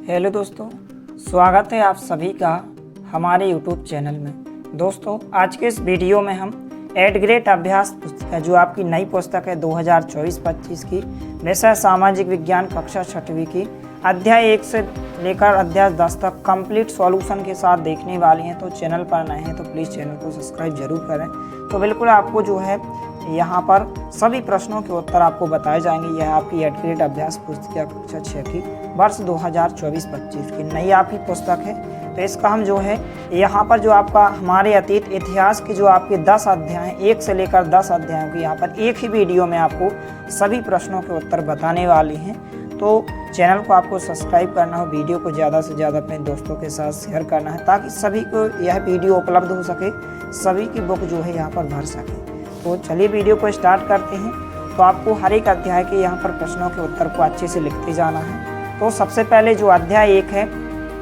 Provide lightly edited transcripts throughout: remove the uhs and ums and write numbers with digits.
Hello दोस्तों, स्वागत है आप सभी का हमारे यूट्यूब चैनल में। दोस्तों, आज के इस वीडियो में हम 8th ग्रेड अभ्यास पुस्तक जो आपकी नई पुस्तक है 2024-25 की, विषय सामाजिक विज्ञान कक्षा 6वीं की, अध्याय 1 से लेकर अध्याय 10 तक कंप्लीट सॉल्यूशन के साथ देखने वाले हैं। तो चैनल पर नए हैं तो प्लीज़ चैनल को सब्सक्राइब जरूर करें। तो बिल्कुल आपको जो है यहाँ पर सभी प्रश्नों के उत्तर आपको बताए जाएंगे। यह आपकी 8th ग्रेड अभ्यास पुस्तिका कक्षा 6 की वर्ष 2024-25 की नई आपकी पुस्तक है। तो इसका हम जो है यहाँ पर जो आपका हमारे अतीत इतिहास के जो आपके 10 अध्याय हैं, 1 से लेकर 10 अध्यायों की यहाँ पर एक ही वीडियो में आपको सभी प्रश्नों के उत्तर बताने वाली हैं। तो चैनल को आपको सब्सक्राइब करना हो, वीडियो को ज़्यादा से ज़्यादा अपने दोस्तों के साथ शेयर करना है ताकि सभी को यह वीडियो उपलब्ध हो सके, सभी की बुक जो है यहाँ पर भर सके। तो चलिए वीडियो को स्टार्ट करते हैं। तो आपको हर एक अध्याय के यहाँ पर प्रश्नों के उत्तर को अच्छे से लिखते जाना है। तो सबसे पहले जो अध्याय 1 है,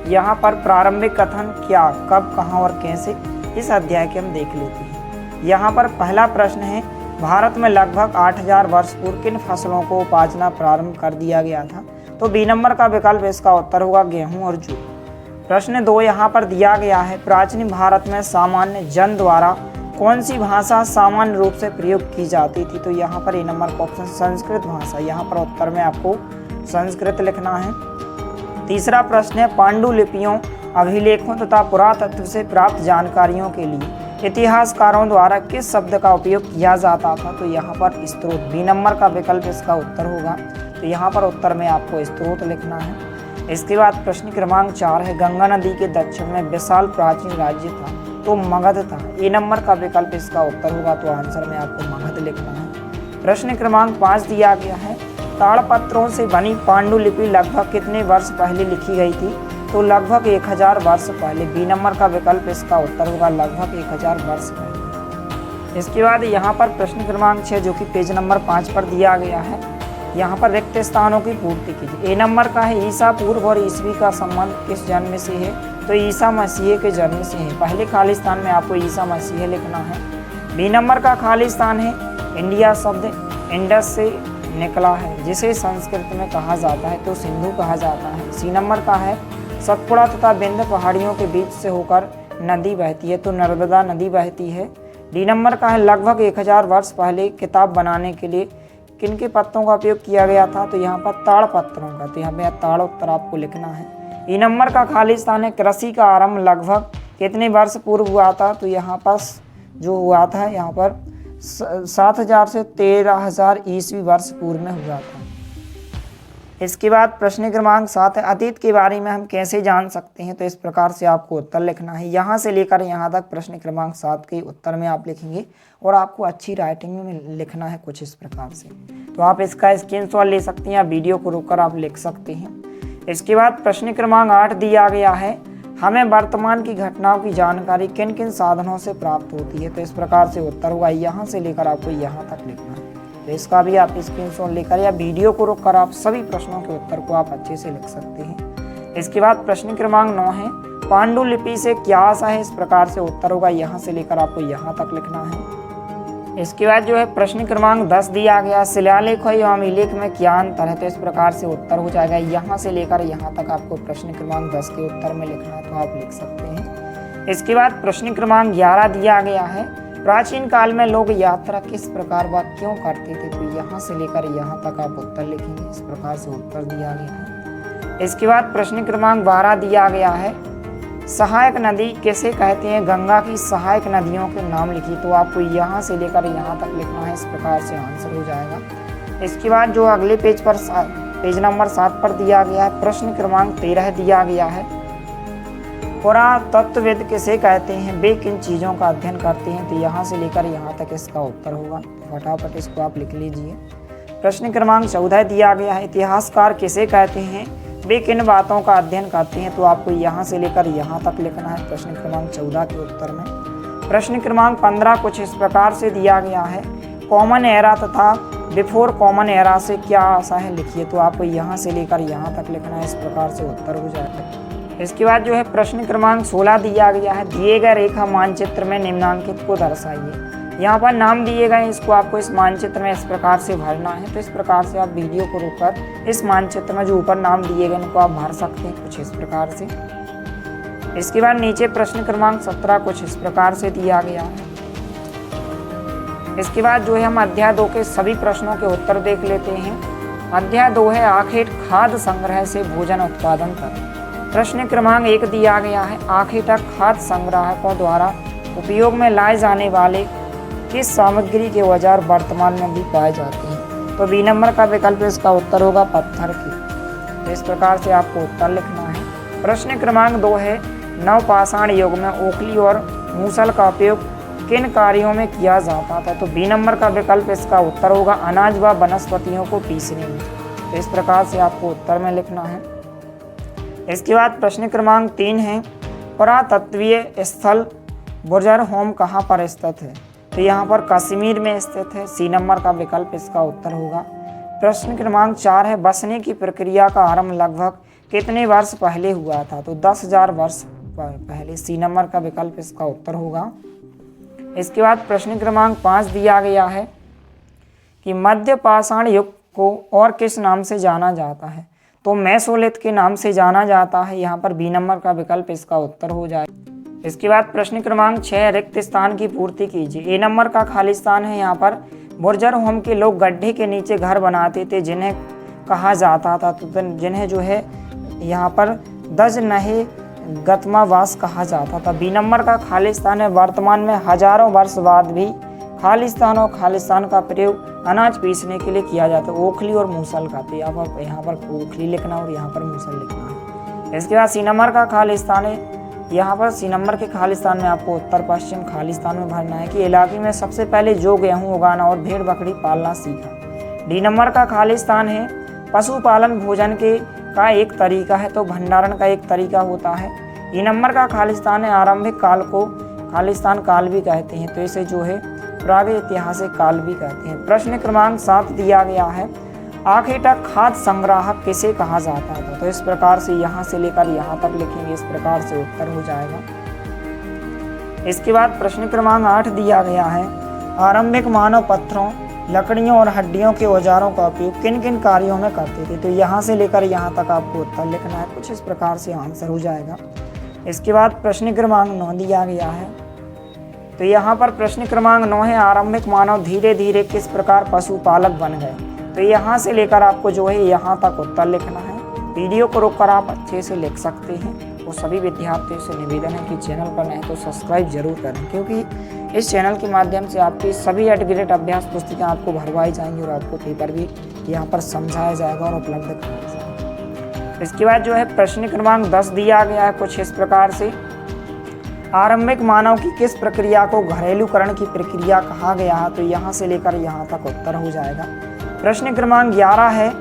यहाँ पर प्रारंभिक कथन क्या, कब, कहाँ और कैसे, इस अध्याय के हम देख लेते हैं। यहाँ पर पहला प्रश्न है, भारत में लगभग 8000 वर्ष पूर्व किन फसलों को उपाजना प्रारंभ कर दिया गया था? तो बी नंबर का विकल्प इसका उत्तर होगा गेहूं और जूट। प्रश्न 2 यहाँ पर दिया गया है, प्राचीन भारत में सामान्य जन द्वारा कौन सी भाषा सामान्य रूप से प्रयोग की जाती थी? तो यहाँ पर ए नंबर का ऑप्शन संस्कृत भाषा। यहाँ पर उत्तर में आपको संस्कृत लिखना है। तीसरा प्रश्न है, पांडुलिपियों, अभिलेखों तथा पुरातत्व से प्राप्त जानकारियों के लिए इतिहासकारों द्वारा किस शब्द का उपयोग किया जाता था? तो यहाँ पर स्रोत, बी नंबर का विकल्प इसका उत्तर होगा। तो यहाँ पर उत्तर में आपको स्रोत लिखना है। इसके बाद प्रश्न क्रमांक 4 है, गंगा नदी के दक्षिण में विशाल प्राचीन राज्य था, तो मगध था। ए नंबर का विकल्प इसका उत्तर होगा। तो आंसर में आपको मगध लिखना है। प्रश्न क्रमांक 5 दिया गया है, ताड़पत्रों से बनी पांडुलिपि लगभग कितने वर्ष पहले लिखी गई थी? तो लगभग 1000 वर्ष पहले। बी नंबर का विकल्प इसका उत्तर होगा, लगभग 1000 वर्ष पहले। इसके बाद यहाँ पर प्रश्न क्रमांक 6 जो कि पेज नंबर 5 पर दिया गया है, यहाँ पर रिक्त स्थानों की पूर्ति कीजिए। ए नंबर का है, ईसा पूर्व और ईसवी का संबंध किस जन्म से है? तो ईसा मसीह के जन्म से है। पहले खाली स्थान में आपको ईसा मसीह लिखना है। बी नंबर का खाली स्थान है, इंडिया शब्द इंडस से निकला है जिसे संस्कृत में कहा जाता है तो सिंधु कहा जाता है। सी नंबर का है, सतपुड़ा तथा विंध्य पहाड़ियों के बीच से होकर नदी बहती है तो नर्मदा नदी बहती है। डी नंबर का है, लगभग 1000 वर्ष पहले किताब बनाने के लिए किनके पत्तों का उपयोग किया गया था? तो यहाँ पर ताड़ पत्रों का। तो यहाँ पे ताड़ उत्तर आपको लिखना है। ई नंबर का खाली स्थान है, कृषि का आरंभ लगभग कितने वर्ष पूर्व हुआ था? तो यहाँ पास जो हुआ था यहाँ पर 7000 से 13000 ईस्वी वर्ष पूर्व में हुआ था। इसके बाद प्रश्न क्रमांक 7 है, अतीत के बारे में हम कैसे जान सकते हैं? तो इस प्रकार से आपको उत्तर लिखना है। यहाँ से लेकर यहाँ तक प्रश्न क्रमांक 7 के उत्तर में आप लिखेंगे और आपको अच्छी राइटिंग में लिखना है कुछ इस प्रकार से। तो आप इसका स्क्रीनशॉट ले सकते हैं या वीडियो को रोककर आप लिख सकते हैं। इसके बाद प्रश्न क्रमांक 8 दिया गया है, हमें वर्तमान की घटनाओं की जानकारी किन किन साधनों से प्राप्त होती है? तो इस प्रकार से उत्तर होगा, यहाँ से लेकर आपको यहाँ तक लिखना है। तो इसका भी आप स्क्रीनशॉट लेकर या वीडियो को रोककर आप सभी प्रश्नों के उत्तर को आप अच्छे से लिख सकते हैं। इसके बाद प्रश्न क्रमांक 9 है, पांडुलिपि से क्या आशा है? इस प्रकार से उत्तर होगा, यहाँ से लेकर आपको यहाँ तक लिखना है। इसके बाद जो है प्रश्न क्रमांक 10 दिया गया, शिलालेख एवं अभिलेख में क्या अंतर है? तो इस प्रकार से उत्तर हो जाएगा, यहाँ से लेकर यहाँ तक आपको प्रश्न क्रमांक 10 के उत्तर में लिखना है। तो आप लिख सकते हैं। इसके बाद प्रश्न क्रमांक 11 दिया गया है, प्राचीन काल में लोग यात्रा किस प्रकार व क्यों करते थे? तो यहाँ से लेकर यहाँ तक आप उत्तर लिखेंगे। इस प्रकार से उत्तर दिया गया है। इसके बाद प्रश्न क्रमांक 12 दिया गया है, सहायक नदी किसे कहते हैं? गंगा की सहायक नदियों के नाम लिखिए। तो आपको यहाँ से लेकर यहाँ तक लिखना है। इस प्रकार से आंसर हो जाएगा। इसके बाद जो अगले पेज पर पेज नंबर 7 पर दिया गया है, प्रश्न क्रमांक 13 दिया गया है, पुरातत्वविद किसे कहते हैं? वे किन चीज़ों का अध्ययन करते हैं? तो यहाँ से लेकर यहाँ तक इसका उत्तर होगा। फटाफट इसको आप लिख लीजिए। प्रश्न क्रमांक 14 दिया गया है, इतिहासकार किसे कहते हैं? वे किन बातों का अध्ययन करते हैं? तो आपको यहाँ से लेकर यहाँ तक लिखना है प्रश्न क्रमांक 14 के उत्तर में। प्रश्न क्रमांक 15 कुछ इस प्रकार से दिया गया है, कॉमन एरा तथा बिफोर कॉमन एरा से क्या आशा है? लिखिए। तो आपको यहाँ से लेकर यहाँ तक लिखना है। इस प्रकार से उत्तर हो जाएगा। इसके बाद जो है प्रश्न क्रमांक 16 दिया गया है, दिए गए रेखा मानचित्र में निम्नांकित को दर्शाइए। यहाँ पर नाम दिए गए, इसको आपको इस मानचित्र में इस प्रकार से भरना है। तो इस प्रकार से आप वीडियो को रोककर इस मानचित्र में जो ऊपर नाम दिए गए इनको आप भर सकते हैं कुछ इस प्रकार से। इसके बाद नीचे प्रश्न क्रमांक 17 कुछ इस प्रकार से दिया गया है। इसके बाद जो है हम अध्याय 2 के सभी प्रश्नों के उत्तर देख लेते हैं। अध्याय 2 है आखेट खाद्य संग्रह से भोजन उत्पादन तक। प्रश्न क्रमांक 1 दिया गया है, आखेट खाद्य संग्राहकों द्वारा उपयोग में लाए जाने वाले किस सामग्री के औजार वर्तमान में भी पाए जाते हैं। तो बी नंबर का विकल्प इसका उत्तर होगा पत्थर की। तो इस प्रकार से आपको उत्तर लिखना है। प्रश्न क्रमांक 2 है, नवपाषाण युग में ओखली और मूसल का उपयोग किन कार्यों में किया जाता था। तो बी नंबर का विकल्प इसका उत्तर होगा अनाज व वनस्पतियों को पीसने में। तो इस प्रकार से आपको उत्तर में लिखना है। इसके बाद प्रश्न क्रमांक 3 है, पुरातत्वीय स्थल बुर्जरहोम कहाँ पर स्थित है। तो यहाँ पर कश्मीर में स्थित है। सी नंबर का विकल्प इसका उत्तर होगा। प्रश्न क्रमांक 4 है, बसने की प्रक्रिया का आरंभ लगभग कितने वर्ष पहले हुआ था। तो 10,000 वर्ष पहले। सी नंबर का विकल्प इसका उत्तर होगा। इसके बाद प्रश्न क्रमांक 5 दिया गया है कि मध्य पाषाण युग को और किस नाम से जाना जाता है। तो मेसोलिथ के नाम से जाना जाता है। यहाँ पर बी नंबर का विकल्प इसका उत्तर हो जाए। इसके बाद प्रश्न क्रमांक 6, रिक्त स्थान की पूर्ति कीजिए। ए नंबर का खालिस्तान है। यहाँ पर बुर्जरहोम के लोग गड्ढे के नीचे घर बनाते थे जिन्हें कहा जाता था, तो जिन्हें जो है यहाँ पर दजनहे गतमावास कहा जाता था। बी नंबर का खालिस्तान है। वर्तमान में हजारों वर्ष बाद भी खालिस्तान और खालिस्तान का प्रयोग अनाज पीसने के लिए किया जाता है। ओखली और मूसल का। तो यहाँ पर ओखली लिखना और यहाँ पर मूसल लिखना है। इसके बाद सी नंबर का खालिस्तान है। यहाँ पर सी नंबर के खालिस्तान में आपको उत्तर पश्चिम खालिस्तान में भरना है कि इलाके में सबसे पहले जो गेहूँ उगाना और भेड़ बकरी पालना सीखा। डी नंबर का खालिस्तान है, पशुपालन भोजन का एक तरीका है, तो भंडारण का एक तरीका होता है। ई नंबर का खालिस्तान है, आरंभिक काल को खालिस्तान काल भी कहते हैं, तो इसे जो है प्रागैतिहासिक काल भी कहते हैं। प्रश्न क्रमांक 7 दिया गया है, आखेटा खाद्य संग्राहक किसे कहा जाता था। तो इस प्रकार से यहाँ से लेकर यहाँ तक लिखेंगे, इस प्रकार से उत्तर हो जाएगा। इसके बाद प्रश्न क्रमांक 8 दिया गया है, आरंभिक मानव पत्थरों, लकड़ियों और हड्डियों के औजारों का उपयोग किन किन कार्यों में करते थे। तो यहाँ से लेकर यहाँ तक आपको उत्तर लिखना है। कुछ इस प्रकार से आंसर हो जाएगा। इसके बाद प्रश्न क्रमांक 9 दिया गया है। तो यहाँ पर प्रश्न क्रमांक 9 है, आरंभिक मानव धीरे धीरे किस प्रकार पशुपालक बन गए। तो यहाँ से लेकर आपको जो है यहाँ तक उत्तर लिखना है। वीडियो को रोककर आप अच्छे से लिख सकते हैं। और सभी विद्यार्थियों से निवेदन है कि चैनल पर नए तो सब्सक्राइब जरूर करें, क्योंकि इस चैनल के माध्यम से आपकी सभी एडग्रेड अभ्यास पुस्तिकाएं आपको भरवाई जाएंगी और आपको पेपर भी यहाँ पर समझाया जाएगा और उपलब्ध कराया जाएगा। इसके बाद जो है प्रश्न क्रमांक 10 दिया गया है कुछ इस प्रकार से, आरंभिक मानव की किस प्रक्रिया को घरेलूकरण की प्रक्रिया कहा गया है। तो यहाँ से लेकर यहाँ तक उत्तर हो जाएगा। प्रश्न क्रमांक 11 है,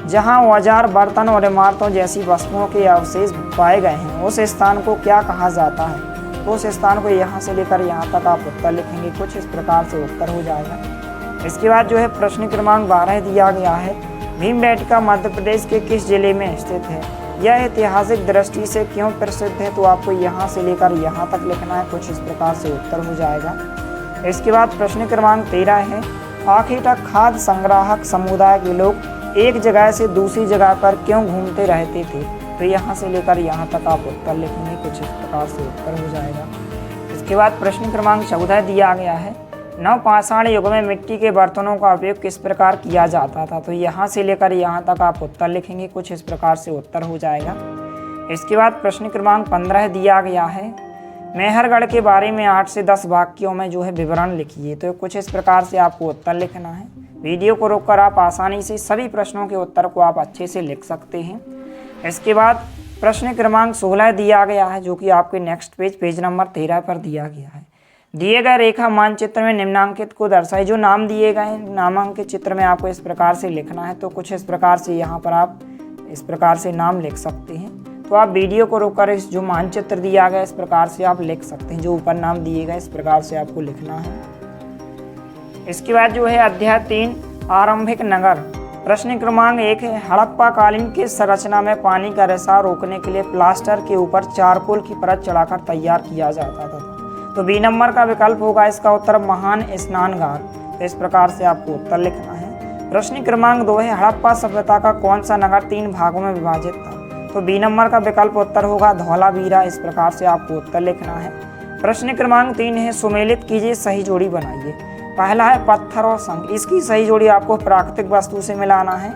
जहाँ औजार, बर्तन और इमारतों जैसी वस्तुओं के अवशेष पाए गए हैं उस स्थान को क्या कहा जाता है। तो उस स्थान को यहाँ से लेकर यहाँ तक आप उत्तर लिखेंगे। कुछ इस प्रकार से उत्तर हो जाएगा। इसके बाद जो है प्रश्न क्रमांक 12 दिया गया है, भीमबेटका मध्य प्रदेश के किस जिले में स्थित है, यह ऐतिहासिक दृष्टि से क्यों प्रसिद्ध है। तो आपको यहाँ से लेकर यहाँ तक लिखना है। कुछ इस प्रकार से उत्तर हो जाएगा। इसके बाद प्रश्न क्रमांक 13 है, आखिर खाद्य संग्राहक समुदाय के लोग एक जगह से दूसरी जगह पर क्यों घूमते रहते थे। तो यहाँ से लेकर यहाँ तक आप उत्तर लिखेंगे। कुछ इस प्रकार से उत्तर हो जाएगा। इसके बाद प्रश्न क्रमांक 14 दिया गया है, नवपाषाण युग में मिट्टी के बर्तनों का उपयोग किस प्रकार किया जाता था। तो यहाँ से लेकर यहाँ तक आप उत्तर लिखेंगे। कुछ इस प्रकार से उत्तर हो जाएगा। इसके बाद प्रश्न क्रमांक 15 दिया गया है, मेहरगढ़ के बारे में 8 से 10 वाक्यों में जो है विवरण लिखिए। तो कुछ इस प्रकार से आपको उत्तर लिखना है। वीडियो को रोककर आप आसानी से सभी प्रश्नों के उत्तर को आप अच्छे से लिख सकते हैं। इसके बाद प्रश्न क्रमांक 16 दिया गया है, जो कि आपके नेक्स्ट पेज नंबर 13 पर दिया गया है। दिए गए रेखा मानचित्र में निम्नांकित को दर्शाए। जो नाम दिए गए नामांकित चित्र में आपको इस प्रकार से लिखना है। तो कुछ इस प्रकार से यहाँ पर आप इस प्रकार से नाम लिख सकते हैं। तो आप वीडियो को रोककर इस जो मानचित्र दिया गया इस प्रकार से आप लिख सकते हैं। जो ऊपर नाम दिए गए इस प्रकार से आपको लिखना है। इसके बाद जो है अध्याय 3, आरंभिक नगर। प्रश्न क्रमांक 1 है, हड़प्पा कालीन की संरचना में पानी का रिसाव रोकने के लिए प्लास्टर के ऊपर चारकोल की परत चढ़ाकर तैयार किया जाता था। तो बी नंबर का विकल्प होगा इसका उत्तर महान स्नानघाट। तो इस प्रकार से आपको उत्तर लिखना है। प्रश्न क्रमांक 2 है, हड़प्पा सभ्यता का कौन सा नगर 3 भागों में विभाजित था? तो बी नंबर का विकल्प उत्तर होगा धौलावीरा। इस प्रकार से आपको उत्तर लिखना है। प्रश्न क्रमांक 3 है, सुमेलित कीजिए, सही जोड़ी बनाइए। पहला है पत्थर और शंख, इसकी सही जोड़ी आपको प्राकृतिक वस्तु से मिलाना है।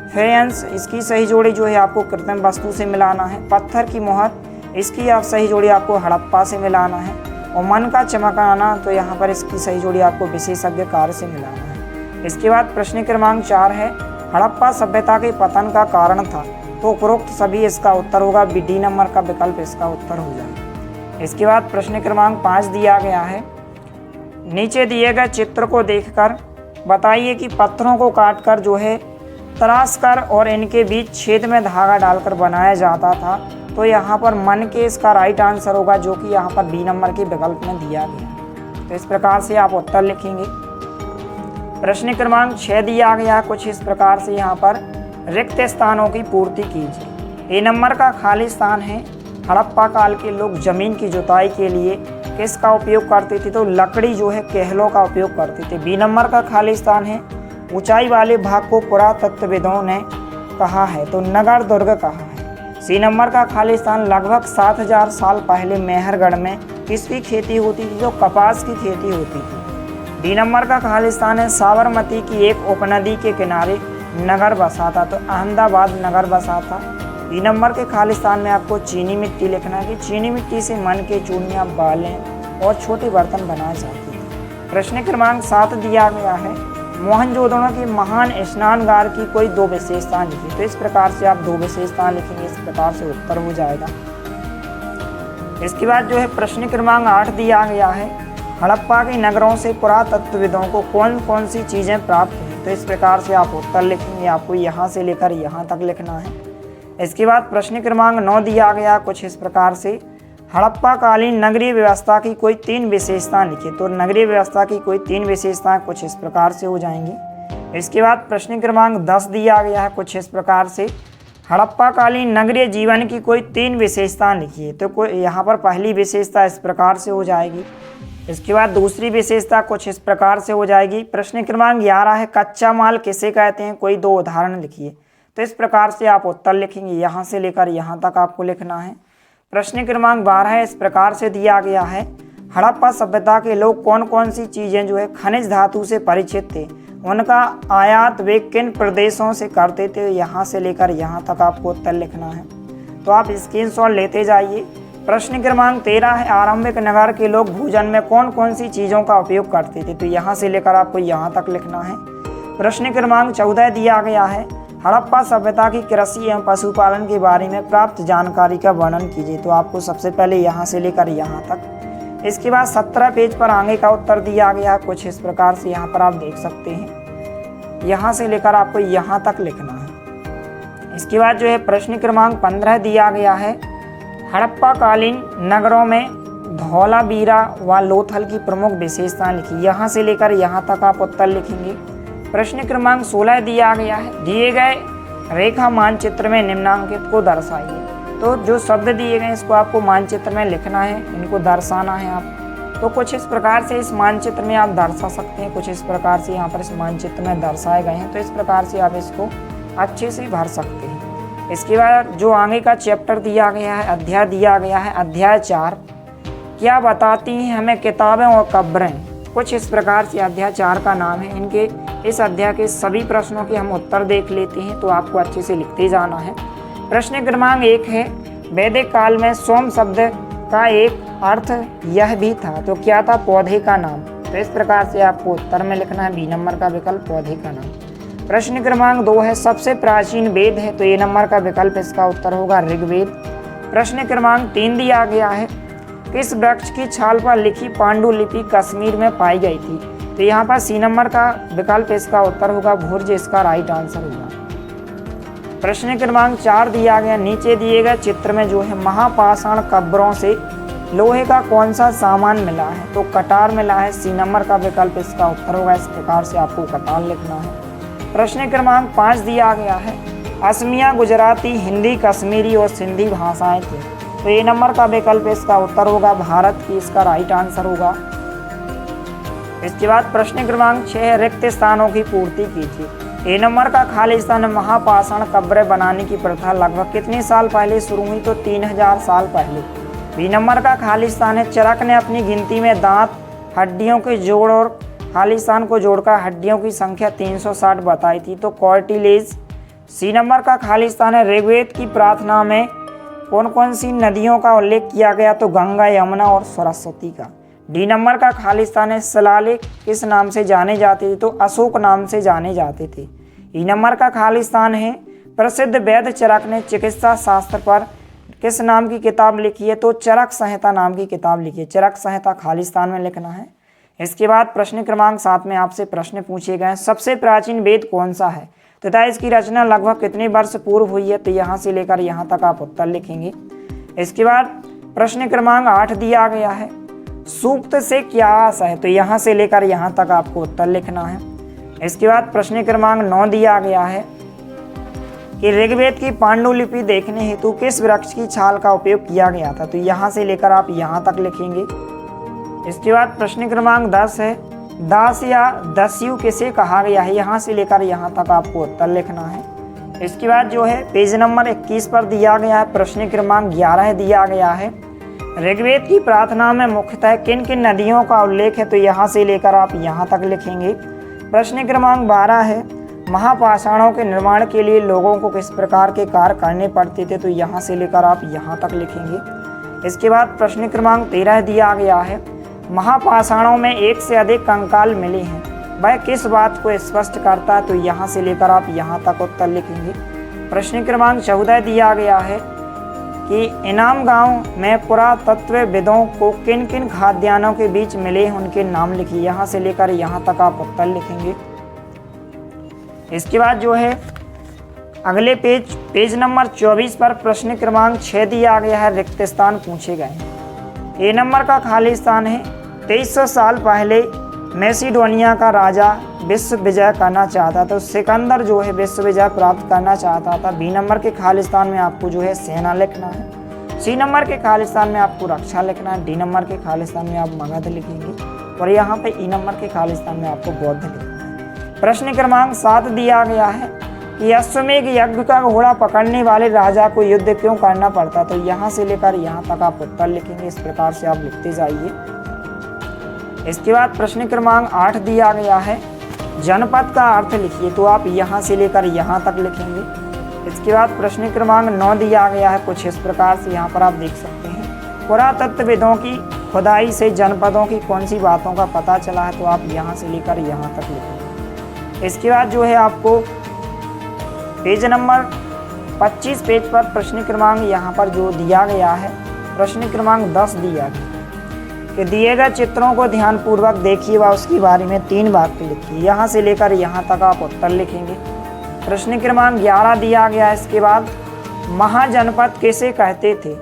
फेयंस, इसकी सही जोड़ी जो है आपको कृत्रिम वस्तु से मिलाना है। पत्थर की मोहर, इसकी आप सही जोड़ी आपको हड़प्पा से मिलाना है। और मन का चमकाना, तो यहाँ पर इसकी सही जोड़ी आपको विशेषज्ञ कार्य से मिलाना है। इसके बाद प्रश्न क्रमांक 4 है, हड़प्पा सभ्यता के पतन का कारण था? तो उपरोक्त सभी इसका उत्तर होगा। डी नंबर का विकल्प इसका उत्तर हो जाएगा। इसके बाद प्रश्न क्रमांक 5 दिया गया है, नीचे दिए गए चित्र को देखकर बताइए कि पत्थरों को काटकर जो है तराश कर और इनके बीच छेद में धागा डालकर बनाया जाता था। तो यहाँ पर मन के इसका राइट आंसर होगा, जो कि यहाँ पर बी नंबर के विकल्प में दिया गया। तो इस प्रकार से आप उत्तर लिखेंगे। प्रश्न क्रमांक 6 दिया गया कुछ इस प्रकार से, यहाँ पर रिक्त स्थानों की पूर्ति कीजिए। ए नंबर का खाली स्थान है, हड़प्पा काल के लोग जमीन की जुताई के लिए किसका उपयोग करते थे? तो लकड़ी जो है केहलों का उपयोग करते थे। बी नंबर का खाली स्थान है, ऊंचाई वाले भाग को पुरातत्वविदों ने कहा है तो नगर दुर्ग कहा है। सी नंबर का खाली स्थान, लगभग 7000 साल पहले मेहरगढ़ में किसकी खेती होती थी? तो कपास की खेती होती थी। डी नंबर का खाली स्थान है, साबरमती की एक उपनदी के किनारे नगर बसा था। तो अहमदाबाद नगर बसा था। बी नंबर के खाली स्थान में आपको चीनी मिट्टी लिखना है कि चीनी मिट्टी से मन के चूड़ियाँ, बालें और छोटे बर्तन बनाए जाते थे। प्रश्न क्रमांक 7 दिया गया है, मोहनजोदड़ो के महान स्नानगार की कोई 2 विशेषताएं लिखी। तो इस प्रकार से आप 2 विशेषताएं लिखेंगे, इस प्रकार से उत्तर हो जाएगा। इसके बाद जो है प्रश्न क्रमांक 8 दिया गया है, हड़प्पा के नगरों से पुरातत्वविदों को कौन कौन सी चीज़ें प्राप्त हुई? तो इस प्रकार से आप उत्तर लिखेंगे, आपको यहाँ से लेकर यहाँ तक लिखना है। इसके बाद प्रश्न क्रमांक 9 दिया गया कुछ इस प्रकार से, हड़प्पा कालीन नगरीय व्यवस्था की कोई 3 विशेषताएं लिखिए। तो नगरीय व्यवस्था की कोई 3 विशेषताएं कुछ इस प्रकार से हो जाएंगी। इसके बाद प्रश्न क्रमांक 10 दिया गया है कुछ इस प्रकार से, हड़प्पा कालीन नगरीय जीवन की कोई 3 विशेषताएं लिखिए। तो कोई यहाँ पर पहली विशेषता इस प्रकार से हो जाएगी। इसके बाद दूसरी विशेषता कुछ इस प्रकार से हो जाएगी। प्रश्न क्रमांक 11 है, कच्चा माल किसे कहते हैं? कोई 2 उदाहरण लिखिए। तो इस प्रकार से आप उत्तर लिखेंगे, यहाँ से लेकर यहाँ तक आपको लिखना है। प्रश्न क्रमांक 12 इस प्रकार से दिया गया है, हड़प्पा सभ्यता के लोग कौन कौन सी चीज़ें जो है खनिज धातु से परिचित थे? उनका आयात वे किन प्रदेशों से करते थे? यहाँ से लेकर यहाँ तक आपको उत्तर लिखना है। तो आप स्क्रीनशॉट लेते जाइए। प्रश्न क्रमांक 13 है, आरंभिक नगर के लोग भोजन में कौन कौन सी चीज़ों का उपयोग करते थे? तो यहाँ से लेकर आपको यहाँ तक लिखना है। प्रश्न क्रमांक 14 दिया गया है, हड़प्पा सभ्यता की कृषि एवं पशुपालन के बारे में प्राप्त जानकारी का वर्णन कीजिए। तो आपको सबसे पहले यहाँ से लेकर यहाँ तक। इसके बाद 17 पेज पर आगे का उत्तर दिया गया कुछ इस प्रकार से, यहाँ पर आप देख सकते हैं। यहाँ से लेकर आपको यहाँ तक लिखना है। इसके बाद जो है प्रश्न क्रमांक 15 दिया गया है, हड़प्पा कालीन नगरों में धौलावीरा व लोथल की प्रमुख विशेषताएं लिखी। यहाँ से लेकर यहाँ तक आप उत्तर लिखेंगे। प्रश्न क्रमांक 16 दिया गया है, दिए गए रेखा मानचित्र में निम्नांकित को दर्शाइए। तो जो शब्द दिए गए इसको आपको मानचित्र में लिखना है, इनको दर्शाना है आप। तो कुछ इस प्रकार से इस मानचित्र में आप दर्शा सकते हैं, कुछ इस प्रकार से यहाँ पर इस मानचित्र में दर्शाए गए हैं। तो इस प्रकार से आप इसको अच्छे से भर सकते हैं। इसके बाद जो आगे का चैप्टर दिया गया है, अध्याय दिया गया है, अध्याय 4, क्या बताती हैं हमें किताबें और कब्रें? कुछ इस प्रकार से अध्याय 4 का नाम है। इनके इस अध्याय के सभी प्रश्नों के हम उत्तर देख लेते हैं, तो आपको अच्छे से लिखते जाना है। प्रश्न क्रमांक 1 है, वैदिक काल में सोम शब्द का एक अर्थ यह भी था, तो क्या था? पौधे का नाम। तो इस प्रकार से आपको उत्तर में लिखना है, बी नंबर का विकल्प पौधे का नाम। प्रश्न क्रमांक 2 है, सबसे प्राचीन वेद है, तो ए नंबर का विकल्प इसका उत्तर होगा ऋग्वेद। प्रश्न क्रमांक 3 दिया गया है, किस वृक्ष की छाल पर लिखी पांडुलिपि कश्मीर में पाई गई थी? तो यहाँ पर सी नंबर का विकल्प इसका उत्तर होगा भुर्ज, इसका राइट आंसर होगा। प्रश्न क्रमांक 4 दिया गया, नीचे दिए गए चित्र में जो है महापाषाण कब्रों से लोहे का कौन सा सामान मिला है? तो कटार मिला है, सी नंबर का विकल्प इसका उत्तर होगा। इस प्रकार से आपको कटार लिखना है। प्रश्न क्रमांक 5 दिया गया है, असमिया, गुजराती, हिंदी, कश्मीरी और सिंधी भाषाएं थी। तो ए नंबर का विकल्प इसका उत्तर होगा भारत की इसका राइट आंसर होगा। इसके बाद प्रश्न क्रमांक 6 रिक्त स्थानों की पूर्ति कीजिए। ए नंबर का खाली स्थान महापाषाण कब्र बनाने की प्रथा लगभग कितने साल पहले शुरू हुई? तो 3000 साल पहले। बी नंबर का खाली स्थान है चरक ने अपनी गिनती में दांत हड्डियों के जोड़ और खाली स्थान को जोड़कर हड्डियों की संख्या 360 बताई थी, तो कार्टिलेज। सी नंबर का खाली स्थान है ऋग्वेद की प्रार्थना में कौन कौन सी नदियों का उल्लेख किया गया? तो गंगा, यमुना और सरस्वती का। डी नंबर का खाली स्थान है शिलालेख किस नाम से जाने जाते थे? तो अशोक नाम से जाने जाते थे। ई नंबर का खाली स्थान है प्रसिद्ध वैद्य चरक ने चिकित्सा शास्त्र पर किस नाम की किताब लिखी है? तो चरक संहिता नाम की किताब लिखी है। चरक संहिता खाली स्थान में लिखना है। इसके बाद प्रश्न क्रमांक 7 में आपसे प्रश्न पूछे गए सबसे प्राचीन वेद कौन सा है तथा इसकी रचना लगभग कितने वर्ष पूर्व हुई है? तो यहाँ से लेकर यहाँ तक आप उत्तर लिखेंगे। इसके बाद प्रश्न क्रमांक 8 दिया गया है सूक्त से क्या आशा है? तो यहाँ से लेकर यहाँ तक आपको उत्तर लिखना है। इसके बाद प्रश्न क्रमांक 9 दिया गया है कि ऋग्वेद की पांडुलिपि देखने हेतु किस वृक्ष की छाल का उपयोग किया गया था? तो यहाँ से लेकर आप यहाँ तक लिखेंगे। इसके बाद प्रश्न क्रमांक 10 है दास या दस्यु किसे कहा गया है? यहाँ से लेकर यहाँ तक आपको उत्तर लिखना है। इसके बाद जो है पेज नंबर 21 पर दिया गया है प्रश्न क्रमांक 11 दिया गया है ऋग्वेद की प्रार्थना में मुख्यतः किन किन नदियों का उल्लेख है? तो यहाँ से लेकर आप यहाँ तक लिखेंगे। प्रश्न क्रमांक 12 है महापाषाणों के निर्माण के लिए लोगों को किस प्रकार के कार्य करने पड़ते थे? तो यहाँ से लेकर आप यहाँ तक लिखेंगे। इसके बाद प्रश्न क्रमांक 13 दिया गया है महापाषाणों में एक से अधिक कंकाल मिले हैं वह किस बात को स्पष्ट करता है? तो यहाँ से लेकर आप यहाँ तक उत्तर लिखेंगे। प्रश्न क्रमांक 14 दिया गया है कि इनाम गांव में पुरातत्वविदों को किन किन खाद्यान्नों के बीच मिले उनके नाम लिखिए। यहाँ से लेकर यहाँ तक आप उत्तर लिखेंगे। इसके बाद जो है अगले पेज नंबर 24 पर प्रश्न क्रमांक 6 दिया गया है रिक्त स्थान पूछे गए हैं। ए नंबर का खाली स्थान है 2300 साल पहले मैसिडोनिया का राजा विश्व विजय करना चाहता था, तो सिकंदर जो है विश्व विजय प्राप्त करना चाहता था। बी नंबर के खाली स्थान में आपको जो है सेना लिखना है। सी नंबर के खाली स्थान में आपको रक्षा लिखना है। डी नंबर के खाली स्थान में आप मगध लिखेंगे और यहाँ पे ई नंबर के खाली स्थान में आपको बौद्ध लिखना है। प्रश्न क्रमांक 7 दिया गया है कि अश्वमेध यज्ञ का घोड़ा पकड़ने वाले राजा को युद्ध क्यों करना पड़ता? तो यहाँ से लेकर यहाँ तक आप उत्तर लिखेंगे। इस प्रकार से आप लिखते जाइए। इसके बाद प्रश्न क्रमांक 8 दिया गया है जनपद का अर्थ लिखिए, तो आप यहाँ से लेकर यहाँ तक लिखेंगे। इसके बाद प्रश्न क्रमांक 9 दिया गया है कुछ इस प्रकार से, यहाँ पर आप देख सकते हैं पुरातत्वविदों की खुदाई से जनपदों की कौन सी बातों का पता चला है? तो आप यहाँ से लेकर यहाँ तक लिखेंगे। इसके बाद जो है आपको पेज नंबर 25 पेज पर प्रश्न क्रमांक यहाँ पर जो दिया गया है प्रश्न क्रमांक 10 दिया गया कि दिए गए चित्रों को ध्यानपूर्वक देखिए व उसके बारे में 3 वाक्य लिखिए। यहाँ से लेकर यहाँ तक आप उत्तर लिखेंगे। प्रश्न क्रमांक 11 दिया गया है। इसके बाद महाजनपद किसे कहते थे?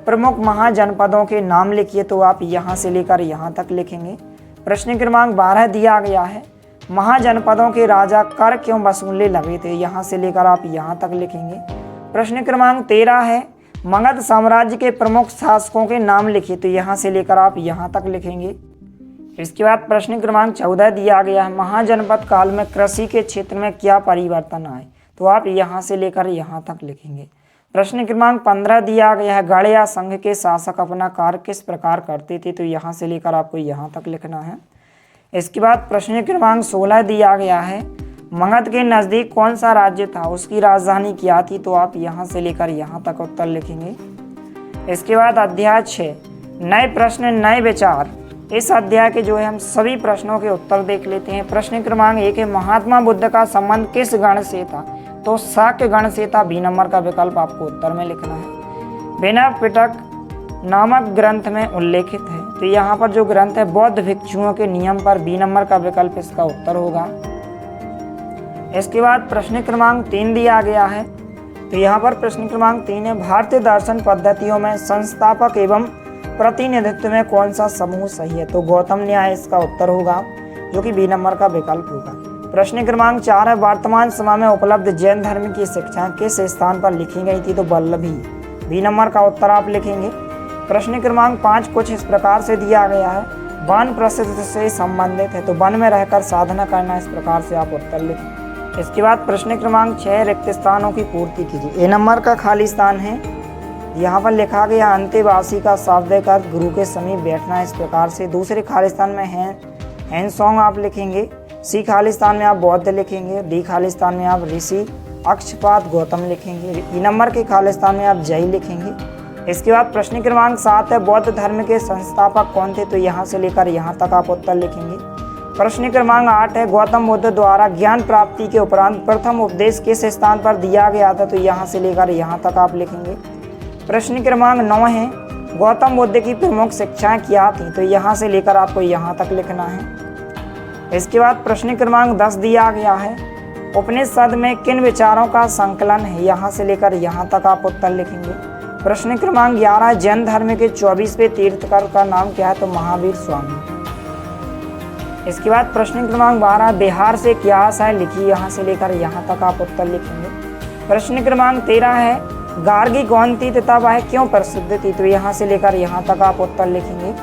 प्रमुख महाजनपदों के नाम लिखिए, तो आप यहाँ से लेकर यहाँ तक लिखेंगे। प्रश्न क्रमांक 12 दिया गया है महाजनपदों के राजा कर क्यों वसूलने लगे थे? यहाँ से लेकर आप यहाँ तक लिखेंगे। प्रश्न क्रमांक 13 है मगध साम्राज्य के प्रमुख शासकों के नाम लिखिए, तो यहाँ से लेकर आप यहाँ तक लिखेंगे। इसके बाद प्रश्न क्रमांक 14 दिया गया है महाजनपद काल में कृषि के क्षेत्र में क्या परिवर्तन आए? तो आप यहाँ से लेकर यहाँ तक लिखेंगे। प्रश्न क्रमांक 15 दिया गया है गढ़ या संघ के शासक अपना कार्य किस प्रकार करते थे? तो यहाँ से लेकर आपको यहाँ तक लिखना है। इसके बाद प्रश्न क्रमांक 16 दिया गया है मगध के नज़दीक कौन सा राज्य था, उसकी राजधानी क्या थी? तो आप यहाँ से लेकर यहाँ तक उत्तर लिखेंगे। इसके बाद अध्याय 6 नए प्रश्न नए विचार। इस अध्याय के जो है हम सभी प्रश्नों के उत्तर देख लेते हैं। प्रश्न क्रमांक 1 है महात्मा बुद्ध का संबंध किस गण से था? तो शाक्य गण से था। बी नंबर का विकल्प आपको उत्तर में लिखना है। विनय पिटक नामक ग्रंथ में उल्लेखित है, तो यहाँ पर जो ग्रंथ है बौद्ध भिक्षुओं के नियम पर। बी नंबर का विकल्प इसका उत्तर होगा। इसके बाद प्रश्न क्रमांक 3 दिया गया है, तो यहाँ पर प्रश्न क्रमांक 3 है भारतीय दर्शन पद्धतियों में संस्थापक एवं प्रतिनिधित्व में कौन सा समूह सही है? तो गौतम न्याय इसका उत्तर होगा, जो कि बी नंबर का विकल्प होगा। प्रश्न क्रमांक 4 है वर्तमान समय में उपलब्ध जैन धर्म की शिक्षाएं किस स्थान पर लिखी गई थी? तो वल्लभी। बी नंबर का उत्तर आप लिखेंगे। प्रश्न क्रमांक 5 कुछ इस प्रकार से दिया गया है, वन प्रसिद्ध से संबंधित है, तो वन में रहकर साधना करना, इस प्रकार से आप उत्तर लिखें। इसके बाद प्रश्न क्रमांक 6 रिक्त स्थानों की पूर्ति कीजिए। ए नंबर का खाली स्थान है, यहाँ पर लिखा गया अंतेवासी का शाब्दिक अर्थ गुरु के समीप बैठना, इस प्रकार से। दूसरे खाली स्थान में हैंड सॉन्ग आप लिखेंगे। सी खाली स्थान में आप बौद्ध लिखेंगे। डी खाली स्थान में आप ऋषि अक्षपाद गौतम लिखेंगे। ई नंबर के खाली स्थान में आप जय लिखेंगे। इसके बाद प्रश्न क्रमांक 7 है, बौद्ध धर्म के संस्थापक कौन थे, तो यहाँ से लेकर यहाँ तक आप उत्तर लिखेंगे। प्रश्न क्रमांक 8 है, गौतम बुद्ध द्वारा ज्ञान प्राप्ति के उपरांत प्रथम उपदेश किस स्थान पर दिया गया था, तो यहाँ से लेकर यहाँ तक आप लिखेंगे। प्रश्न क्रमांक 9 है, गौतम बुद्ध की प्रमुख शिक्षाएं क्या थी, तो यहाँ से लेकर आपको यहाँ तक लिखना है। इसके बाद प्रश्न क्रमांक 10 दिया गया है, उपनिषद में किन विचारों का संकलन है, यहाँ से लेकर यहाँ तक आप उत्तर लिखेंगे। प्रश्न क्रमांक 11, जैन धर्म के 24वें तीर्थंकर का नाम क्या है, तो महावीर स्वामी। इसके बाद प्रश्न क्रमांक 12, बिहार से क्या आशा है, लिखिए, यहाँ से लेकर यहाँ तक आप उत्तर लिखेंगे। प्रश्न क्रमांक 13 है, गार्गी कौन थी तथा वह क्यों प्रसिद्ध थी, तो यहाँ से लेकर यहाँ तक आप उत्तर लिखेंगे।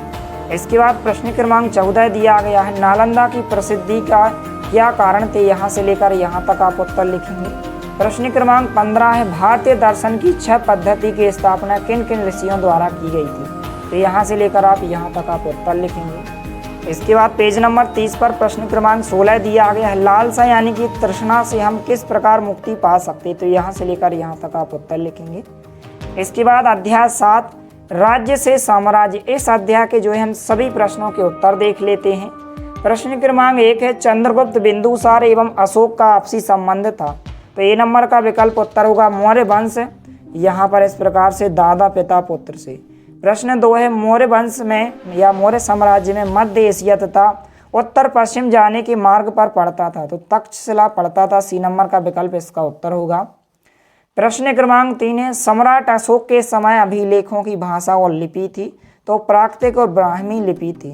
इसके बाद प्रश्न क्रमांक 14 दिया गया है, नालंदा की प्रसिद्धि का क्या कारण थे, यहाँ से लेकर यहाँ तक आप उत्तर लिखेंगे। प्रश्न क्रमांक 15 है, भारतीय दर्शन की 6 पद्धति की स्थापना किन किन ऋषियों द्वारा की गई थी, तो यहाँ से लेकर आप यहाँ तक आप उत्तर लिखेंगे। इसके बाद पेज नंबर 30 पर प्रश्न क्रमांक 16 दिया गया है, लालसा यानी कि तृष्णा से हम किस प्रकार मुक्ति पा सकते, तो यहाँ से लेकर यहाँ तक आप उत्तर लिखेंगे। इसके बाद अध्याय 7 राज्य से साम्राज्य, इस अध्याय के जो है हम सभी प्रश्नों के उत्तर देख लेते हैं। प्रश्न क्रमांक 1 है, चंद्रगुप्त बिंदुसार एवं अशोक का आपसी संबंध था, तो ए नंबर का विकल्प उत्तर होगा मौर्य वंश, यहाँ पर इस प्रकार से दादा पिता पुत्र से। प्रश्न 2 है, मौर्य वंश में या मौर्य साम्राज्य में मध्य एशिया तथा उत्तर पश्चिम जाने के मार्ग पर पड़ता था, तो तक्षशिला पड़ता था, सी नंबर का विकल्प इसका उत्तर होगा। प्रश्न क्रमांक 3 है, सम्राट अशोक के समय अभिलेखों की भाषा और लिपि थी, तो प्राकृतिक और ब्राह्मी लिपि थी,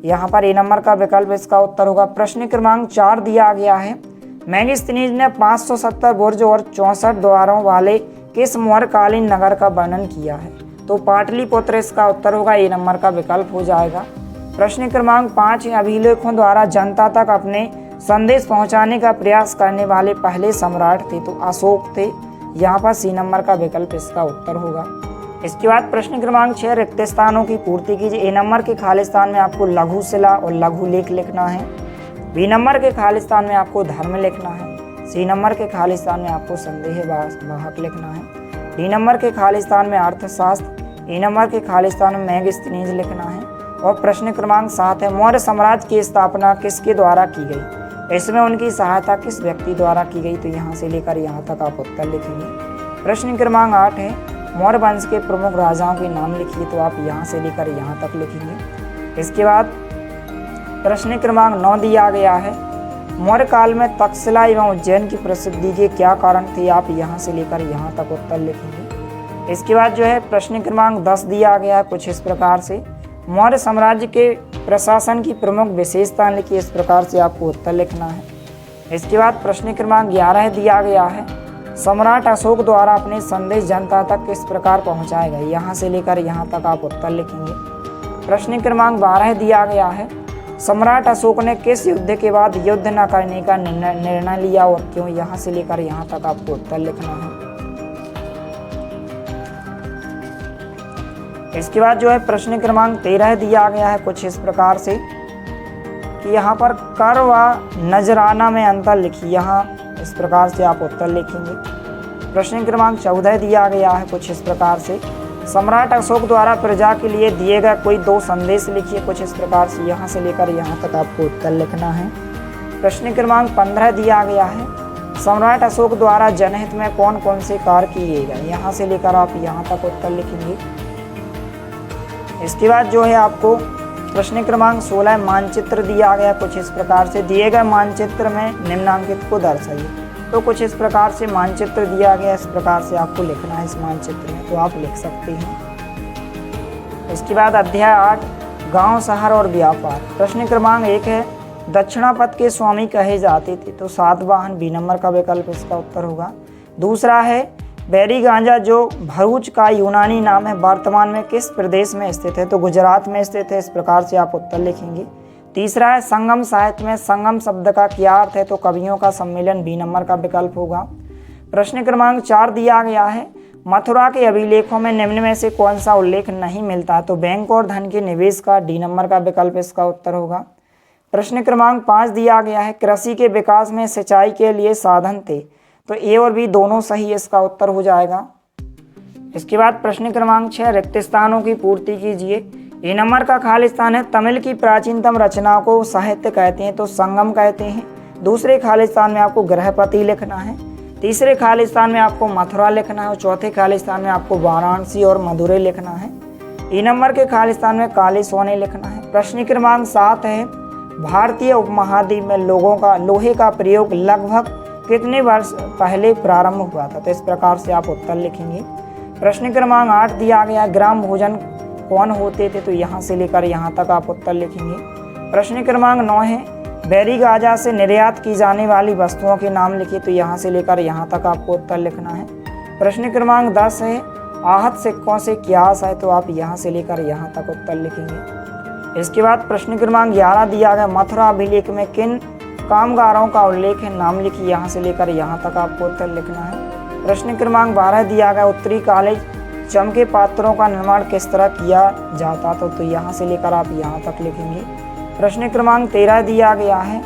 यहाँ पर ए नंबर का विकल्प इसका उत्तर होगा। प्रश्न क्रमांक 4 दिया गया है, मेगास्थनीज ने 570 बुर्ज और 64 द्वारों वाले किस मौर्यकालीन नगर का वर्णन किया है, तो पाटलिपुत्र इसका उत्तर होगा, ए नंबर का विकल्प हो जाएगा। प्रश्न क्रमांक 5 है, अभिलेखों द्वारा जनता तक अपने संदेश पहुंचाने का प्रयास करने वाले पहले सम्राट थे, तो अशोक थे, यहाँ पर सी नंबर का विकल्प इसका उत्तर होगा। इसके बाद प्रश्न क्रमांक 6 रिक्त स्थानों की पूर्ति कीजिए। ए नंबर के खाली स्थान में आपको लघु शिला और लघु लेख लिखना है। बी नंबर के खाली स्थान में आपको धर्म लिखना है। सी नंबर के खाली स्थान में आपको संदेह वाहक लिखना है। डी नंबर के खाली स्थान में अर्थशास्त्र। ई नंबर के खाली स्थान में मेगास्थनीज लिखना है। और प्रश्न क्रमांक 7 है, मौर्य साम्राज्य की स्थापना किसके द्वारा की गई, इसमें उनकी सहायता किस व्यक्ति द्वारा की गई, तो यहाँ से लेकर यहाँ तक आप उत्तर लिखेंगे। प्रश्न क्रमांक 8 है, मौर्य वंश के प्रमुख राजाओं के नाम लिखिए, तो आप यहाँ से लेकर यहाँ तक लिखेंगे। इसके बाद प्रश्न क्रमांक 9 दिया गया है, मौर्य काल में तक्षशिला एवं उज्जैन की प्रसिद्धि के क्या कारण थे, आप यहाँ से लेकर यहाँ तक उत्तर लिखेंगे। इसके बाद जो है प्रश्न क्रमांक 10 दिया गया है कुछ इस प्रकार से, मौर्य साम्राज्य के प्रशासन की प्रमुख विशेषता लिखिए, इस प्रकार से आपको उत्तर लिखना है। इसके बाद प्रश्न क्रमांक 11 दिया गया है, सम्राट अशोक द्वारा अपने संदेश जनता तक किस प्रकार पहुँचाए गए, यहाँ से लेकर यहाँ तक आप उत्तर लिखेंगे। प्रश्न क्रमांक 12 दिया गया है, सम्राट अशोक ने किस युद्ध के बाद युद्ध न करने का निर्णय लिया और क्यों, यहाँ से लेकर यहाँ तक आपको उत्तर लिखना है। इसके बाद जो है प्रश्न क्रमांक 13 दिया गया है कुछ इस प्रकार से कि यहाँ पर कर व नजराना में अंतर लिखिए, यहाँ इस प्रकार से आप उत्तर लिखेंगे। प्रश्न क्रमांक 14 दिया गया है कुछ इस प्रकार से, सम्राट अशोक द्वारा प्रजा के लिए दिए गए कोई 2 संदेश लिखिए, कुछ इस प्रकार से, यहाँ से लेकर यहाँ तक आपको उत्तर लिखना है। प्रश्न क्रमांक 15 दिया गया है, सम्राट अशोक द्वारा जनहित में कौन कौन से कार्य किए गए, यहाँ से लेकर आप यहाँ तक उत्तर लिखेंगे। इसके बाद जो है आपको प्रश्न क्रमांक 16 मानचित्र दिया गया कुछ इस प्रकार से, दिए गए मानचित्र में निम्नांकित को दर्शाइए, तो कुछ इस प्रकार से मानचित्र दिया गया, इस प्रकार से आपको लिखना है इस मानचित्र में, तो आप लिख सकते हैं। इसके बाद अध्याय 8 गांव शहर और व्यापार। प्रश्न क्रमांक 1 है, दक्षिणापथ के स्वामी कहे जाते थे, तो सातवाहन, बी नंबर का विकल्प इसका उत्तर होगा। दूसरा है, बैरीगांजा जो भरूच का यूनानी नाम है वर्तमान में किस प्रदेश में स्थित है? तो गुजरात में स्थित है। इस प्रकार से आप उत्तर लिखेंगे। तीसरा है संगम साहित्य में संगम शब्द का क्या अर्थ है? तो कवियों का सम्मेलन, बी नंबर का विकल्प होगा। प्रश्न क्रमांक 4 दिया गया है, मथुरा के अभिलेखों में निम्न में से कौन सा उल्लेख नहीं मिलता? तो बैंक और धन के निवेश का, डी नंबर का विकल्प इसका उत्तर होगा। प्रश्न क्रमांक 5 दिया गया है, कृषि के विकास में सिंचाई के लिए साधन थे? तो ए और बी दोनों सही, इसका उत्तर हो जाएगा। इसके बाद प्रश्न क्रमांक 6, रिक्त स्थानों की पूर्ति कीजिए। ए नंबर का खालिस्तान है, तमिल की प्राचीनतम रचना को साहित्य कहते हैं? तो संगम कहते हैं। दूसरे खालिस्तान में आपको गृहपति लिखना है। तीसरे खालिस्तान में आपको मथुरा लिखना है और चौथे खालिस्तान में आपको वाराणसी और मदुरै लिखना है। ए नंबर के खालिस्तान में काले सोने लिखना है। प्रश्न क्रमांक 7 है, भारतीय उपमहाद्वीप में लोहे का प्रयोग लगभग कितने वर्ष पहले प्रारंभ हुआ था? तो इस प्रकार से आप उत्तर लिखेंगे। प्रश्न क्रमांक 8 दिया गया, ग्राम भोजन कौन होते थे? तो यहाँ से लेकर यहाँ तक आप उत्तर लिखेंगे। प्रश्न क्रमांक 9 है, बैरीगांजा से निर्यात की जाने वाली वस्तुओं के नाम लिखिए। तो यहाँ से लेकर यहाँ तक आपको उत्तर लिखना है। प्रश्न क्रमांक 10 है, आहत सिक्कों से क्या आशा है? तो आप यहाँ से लेकर यहाँ तक उत्तर लिखेंगे। इसके बाद प्रश्न क्रमांक 11 दिया गया, मथुरा अभिलेख में किन कामगारों का उल्लेख है? नाम लिखिए। यहाँ से लेकर यहाँ तक आपको उत्तर लिखना है। प्रश्न क्रमांक 12 दिया गया, उत्तरी काले चमके पात्रों का निर्माण किस तरह किया जाता था? तो यहाँ से लेकर आप यहाँ तक लिखेंगे। प्रश्न क्रमांक 13 दिया गया है,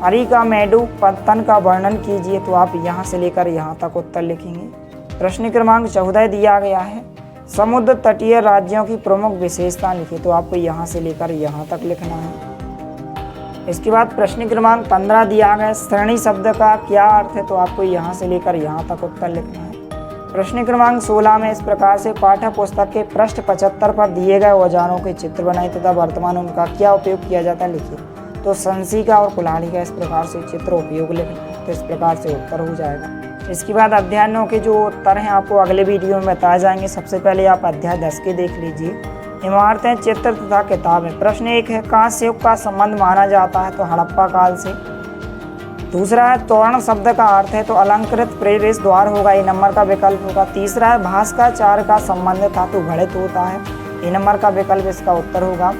अरिकामेडु पत्तन का वर्णन कीजिए। तो आप यहाँ से लेकर यहाँ तक उत्तर लिखेंगे। प्रश्न क्रमांक 14 दिया गया है, समुद्र तटीय राज्यों की प्रमुख विशेषता लिखिए। तो आपको यहाँ से लेकर यहाँ तक लिखना है। इसके बाद प्रश्न क्रमांक 15 दिया गया, श्रेणी शब्द का क्या अर्थ है? तो आपको यहाँ से लेकर यहाँ तक उत्तर लिखना है। प्रश्न क्रमांक 16 में इस प्रकार से पाठ्य पुस्तक के पृष्ठ 75 पर दिए गए औजारों के चित्र बनाए तथा वर्तमान उनका क्या उपयोग किया जाता है? लिखिए। तो संसिका और कुल्हाड़ी का इस प्रकार से चित्र उपयोग लिखना। तो इस प्रकार से उत्तर हो जाएगा। इसके बाद अध्याय 9 के जो उत्तर हैं आपको अगले वीडियो में बताए जाएंगे। सबसे पहले आप अध्याय 10 के देख लीजिए, इमारतें, चित्र तथा किताबें। प्रश्न 1 है, कांस्य युग का संबंध माना जाता है? तो हड़प्पा काल से। दूसरा है, तोरण शब्द का अर्थ है? तो अलंकृत प्रवेश द्वार होगा, ए नंबर का विकल्प होगा। तीसरा है, भास्कराचार्य का संबंध था? तो घड़ित होता है, ए नंबर का विकल्प इसका उत्तर होगा।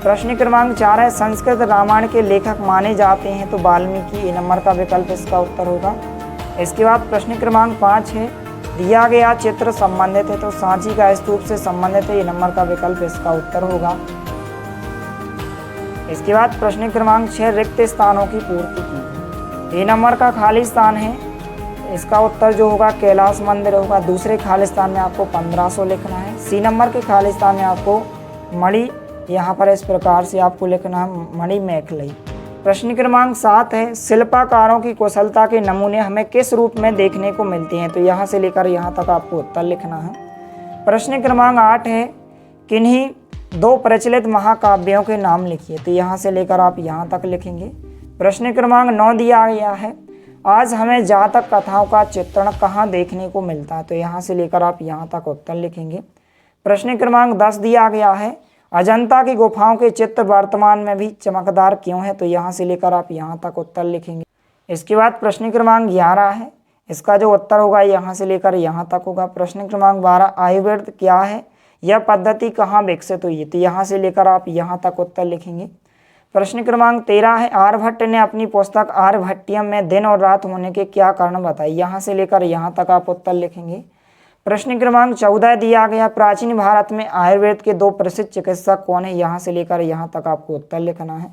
प्रश्न क्रमांक 4 है, संस्कृत रामायण के लेखक माने जाते हैं? तो वाल्मीकि, ए नंबर का विकल्प इसका उत्तर होगा। इसके बाद प्रश्न क्रमांक 5 है, दिया गया चित्र संबंधित है? तो सांची का स्तूप से संबंधित है, ये नंबर का विकल्प इसका उत्तर होगा। इसके बाद प्रश्न क्रमांक 6, रिक्त स्थानों की पूर्ति की। ए नंबर का खाली स्थान है, इसका उत्तर जो होगा कैलाश मंदिर होगा। दूसरे खाली स्थान में आपको 1500 लिखना है। सी नंबर के खाली स्थान में आपको मणि, यहाँ पर इस प्रकार से आपको लिखना है मणि मैखलई। प्रश्न क्रमांक 7 है, शिल्पकारों की कुशलता के नमूने हमें किस रूप में देखने को मिलते हैं? तो यहाँ से लेकर यहाँ तक आपको उत्तर लिखना है। प्रश्न क्रमांक 8 है, किन्हीं 2 प्रचलित महाकाव्यों के नाम लिखिए। तो यहाँ से लेकर आप यहाँ तक लिखेंगे। प्रश्न क्रमांक 9 दिया गया है, आज हमें जातक कथाओं का चित्रण कहाँ देखने को मिलता है? तो यहाँ से लेकर आप यहाँ तक उत्तर लिखेंगे। प्रश्न क्रमांक 10 दिया गया है, अजंता की गुफाओं के चित्र वर्तमान में भी चमकदार क्यों है? तो यहाँ से लेकर आप यहाँ तक उत्तर लिखेंगे। इसके बाद प्रश्न क्रमांक 11 है, इसका जो उत्तर होगा यहाँ से लेकर यहाँ तक होगा। प्रश्न क्रमांक 12, आयुर्वेद क्या है? यह पद्धति कहाँ विकसित हुई है? तो यहाँ से लेकर आप यहाँ तक उत्तर लिखेंगे। प्रश्न क्रमांक 13 है, आर्यभट्ट ने अपनी पुस्तक आर्यभट्टियम में दिन और रात होने के क्या कारण बताए? यहाँ से लेकर यहाँ तक आप उत्तर लिखेंगे। प्रश्न क्रमांक 14 दिया गया, प्राचीन भारत में आयुर्वेद के 2 प्रसिद्ध चिकित्सक कौन है? यहाँ से लेकर यहाँ तक आपको उत्तर लिखना है।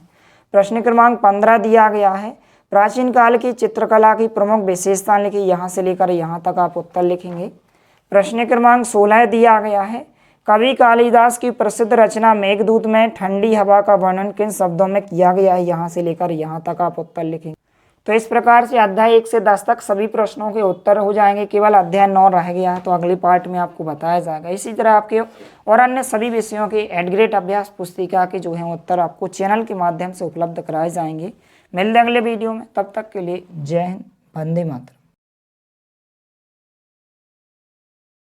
प्रश्न क्रमांक 15 दिया गया है, प्राचीन काल की चित्रकला की प्रमुख विशेषता लिखिए। यहाँ से लेकर यहाँ तक आप उत्तर लिखेंगे। प्रश्न क्रमांक 16 दिया गया है, कवि कालिदास की प्रसिद्ध रचना मेघदूत में ठंडी हवा का वर्णन किन शब्दों में किया गया है? यहाँ से लेकर यहाँ तक आप उत्तर लिखेंगे। तो इस प्रकार से अध्याय 1 से 10 तक सभी प्रश्नों के उत्तर हो जाएंगे। केवल अध्याय 9 रह गया है, तो अगले पार्ट में आपको बताया जाएगा। इसी तरह आपके और अन्य सभी विषयों के एडग्रेड अभ्यास पुस्तिका के जो है उत्तर आपको चैनल के माध्यम से उपलब्ध कराए जाएंगे। मिलते हैं अगले वीडियो में, तब तक के लिए जय हिंद, वंदे मातरम।